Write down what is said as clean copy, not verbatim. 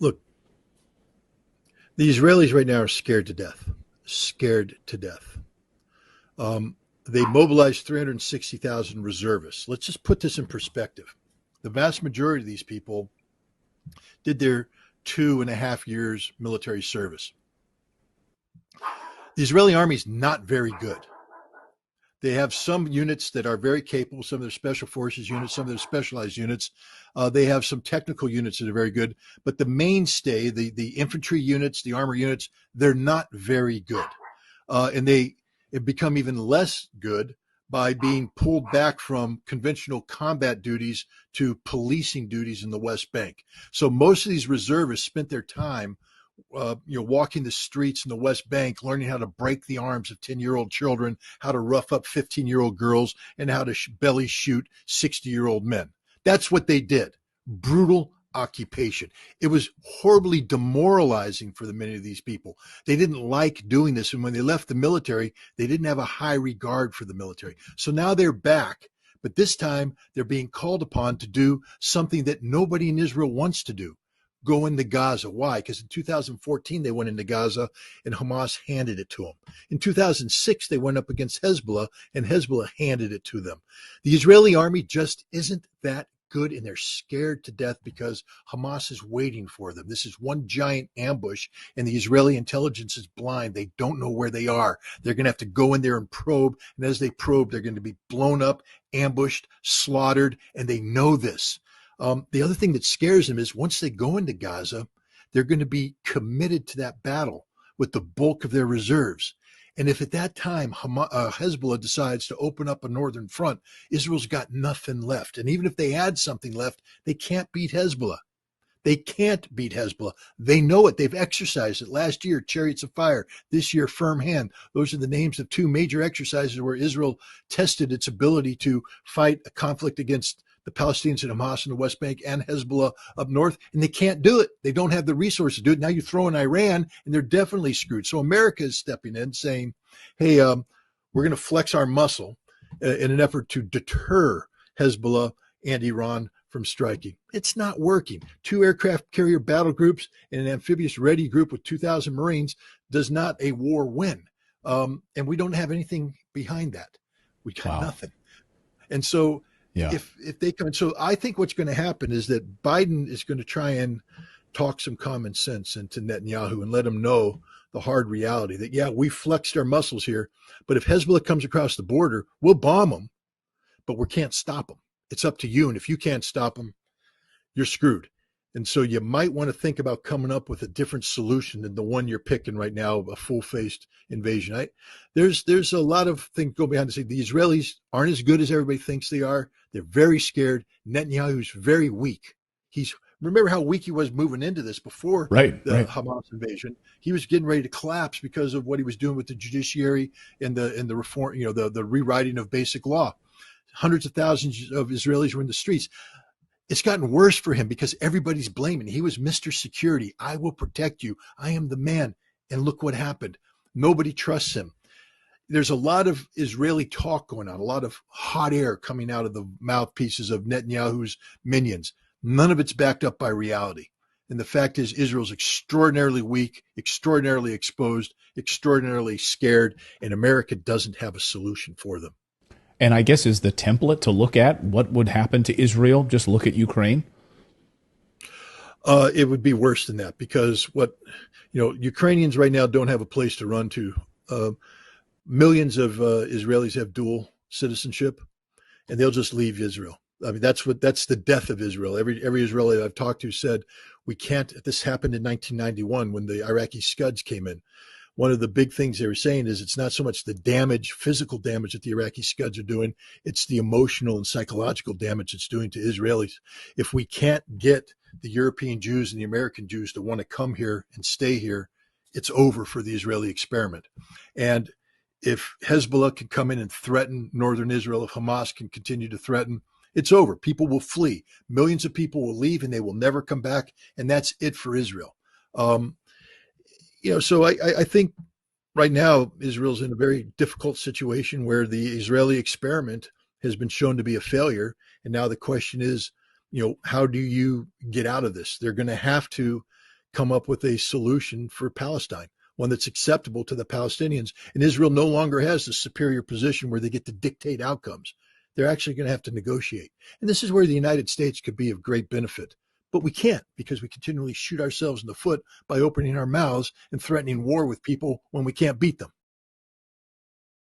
Look, the Israelis right now are scared to death. Scared to death. They mobilized 360,000 reservists. Let's just put this in perspective. The vast majority of these people did their 2.5 years military service. The Israeli army is not very good. They have some units that are very capable, some of their special forces units, some of their specialized units. They have some technical units that are very good, but the mainstay, the infantry units, the armor units, they're not very good. And they have become even less good by being pulled back from conventional combat duties to policing duties in the West Bank. So most of these reservists spent their time walking the streets in the West Bank, learning how to break the arms of 10-year-old children, how to rough up 15-year-old girls, and how to belly shoot 60-year-old men. That's what they did. Brutal occupation. It was horribly demoralizing for many of these people. They didn't like doing this. And when they left the military, they didn't have a high regard for the military. So now they're back. But this time they're being called upon to do something that nobody in Israel wants to do. Go into Gaza. Why? Because in 2014, they went into Gaza and Hamas handed it to them. In 2006, they went up against Hezbollah and Hezbollah handed it to them. The Israeli army just isn't that good, and they're scared to death because Hamas is waiting for them. This is one giant ambush, and the Israeli intelligence is blind. They don't know where they are. They're going to have to go in there and probe, and as they probe, they're going to be blown up, ambushed, slaughtered, and they know this. The other thing that scares them is once they go into Gaza, they're going to be committed to that battle with the bulk of their reserves. And if at that time Hezbollah decides to open up a northern front, Israel's got nothing left. And even if they had something left, they can't beat Hezbollah. They can't beat Hezbollah. They know it. They've exercised it. Last year, Chariots of Fire. This year, Firm Hand. Those are the names of two major exercises where Israel tested its ability to fight a conflict against the Palestinians and Hamas in the West Bank and Hezbollah up north, and they can't do it. They don't have the resources to do it. Now you throw in Iran, and they're definitely screwed. So America is stepping in saying, hey, we're going to flex our muscle in an effort to deter Hezbollah and Iran from striking. It's not working. 2 aircraft carrier battle groups and an amphibious ready group with 2,000 Marines does not a war win. And we don't have anything behind that. We got nothing. And so if they come in, so I think what's going to happen is that Biden is going to try and talk some common sense into Netanyahu and let him know the hard reality that, yeah, we flexed our muscles here, but if Hezbollah comes across the border, we'll bomb them, but we can't stop them. It's up to you. And if you can't stop them, you're screwed. And so you might want to think about coming up with a different solution than the one you're picking right now, a full-faced invasion. There's a lot of things go behind the scenes. The Israelis aren't as good as everybody thinks they are. They're very scared. Netanyahu's very weak. Remember how weak he was moving into this before the Hamas invasion. He was getting ready to collapse because of what he was doing with the judiciary and the reform, the rewriting of basic law. Hundreds of thousands of Israelis were in the streets. It's gotten worse for him because everybody's blaming. He was Mr. Security. I will protect you. I am the man. And look what happened. Nobody trusts him. There's a lot of Israeli talk going on, a lot of hot air coming out of the mouthpieces of Netanyahu's minions. None of it's backed up by reality. And the fact is, Israel's extraordinarily weak, extraordinarily exposed, extraordinarily scared, and America doesn't have a solution for them. And I guess is the template to look at what would happen to Israel, just look at Ukraine? It would be worse than that because Ukrainians right now don't have a place to run to. Millions of Israelis have dual citizenship, and they'll just leave Israel. I mean, that's the death of Israel. Every Israeli I've talked to said we can't. This happened in 1991 when the Iraqi Scuds came in. One of the big things they were saying is it's not so much the damage, physical damage that the Iraqi Scuds are doing, it's the emotional and psychological damage it's doing to Israelis. If we can't get the European Jews and the American Jews to want to come here and stay here, it's over for the Israeli experiment. And if Hezbollah can come in and threaten northern Israel, if Hamas can continue to threaten, it's over. People will flee. Millions of people will leave and they will never come back. And that's it for Israel. So I think right now Israel's in a very difficult situation where the Israeli experiment has been shown to be a failure. And now the question is, how do you get out of this? They're going to have to come up with a solution for Palestine, one that's acceptable to the Palestinians. And Israel no longer has the superior position where they get to dictate outcomes. They're actually going to have to negotiate. And this is where the United States could be of great benefit. But we can't, because we continually shoot ourselves in the foot by opening our mouths and threatening war with people when we can't beat them.